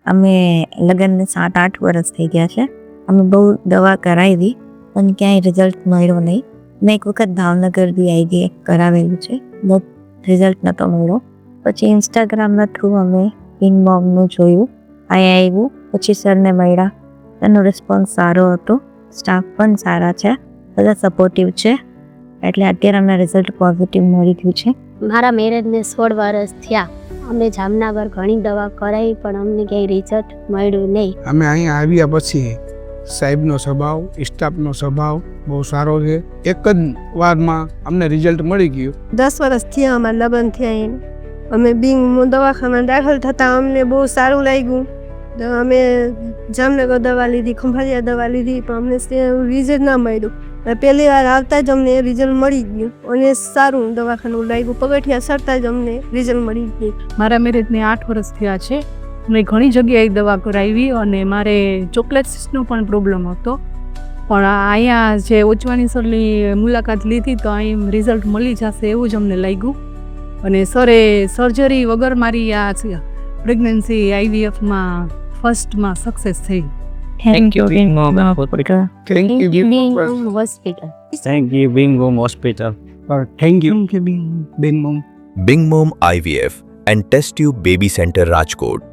અમે લગ્નને 7-8 વર્ષ થઈ ગયા છે. અમે બહુ દવા કરાવી પણ ક્યાંય રિઝલ્ટ મળ્યો નહીં. મેં એક વખત ભાવનગર બી આઈવીએફ કરાવેલું છે, બહુ રિઝલ્ટ નહોતો મળ્યો. પછી ઇન્સ્ટાગ્રામના થ્રુ અમે પિંગ બોમ્બનું જોયું, અહીંયા આવ્યું, પછી સરને મળ્યા. એનો રિસ્પોન્સ સારો હતો, સ્ટાફ પણ સારા છે, બધા સપોર્ટિવ છે, એટલે અત્યારે અમને રિઝલ્ટ પોઝિટિવ મળી ગયું છે. મારા મેરેજને 16 વર્ષ થયા. અમે જામનગર ઘણી દવા કરાવી પણ અમને ક્યાંય રિઝલ્ટ મળ્યું નહીં. અમે અહીંયા આવ્યા પછી સાહેબનો સ્વભાવ, સ્ટાફનો સ્વભાવ બહુ સારો છે. એક જ વારમાં અમને રિઝલ્ટ મળી ગયું. 10 વર્ષ થયા અમારા લગ્ન થયા એને. અમે બિંગ દવાખાનામાં દાખલ થતાં અમને બહુ સારું લાગ્યું. તો અમે જામનગર દવા લીધી, ખંભાળિયા દવા લીધી, પણ અમને રિઝલ્ટ ના મળ્યું. પહેલી વાર આવતા જ અમને રિઝલ્ટ મળી ગયું અને સારું દવાખાનું લાગ્યું. પગથિયા ચડતા જ અમને રિઝલ્ટ મળી ગયું. મારા મેરેજને 8 વર્ષ થયા છે. મેં ઘણી જગ્યાએ દવા કરાવી અને મારે ચોકલેટ્સનો પણ પ્રોબ્લેમ હતો, પણ અહીંયા જે ઓચવાની સરની મુલાકાત લીધી તો અહીં રિઝલ્ટ મળી જશે એવું જ અમને લાગ્યું. અને સરે સર્જરી વગર મારી આ પ્રેગ્નન્સી આઈવીએફમાં ફર્સ્ટમાં સક્સેસ થઈ. Thank you Bing bomb hospital. Thank you hospital. Thank you, Bing Boom Hospital. Thank you Bing bomb. Bing Mom IVF and Test Tube Baby Center Rajkot.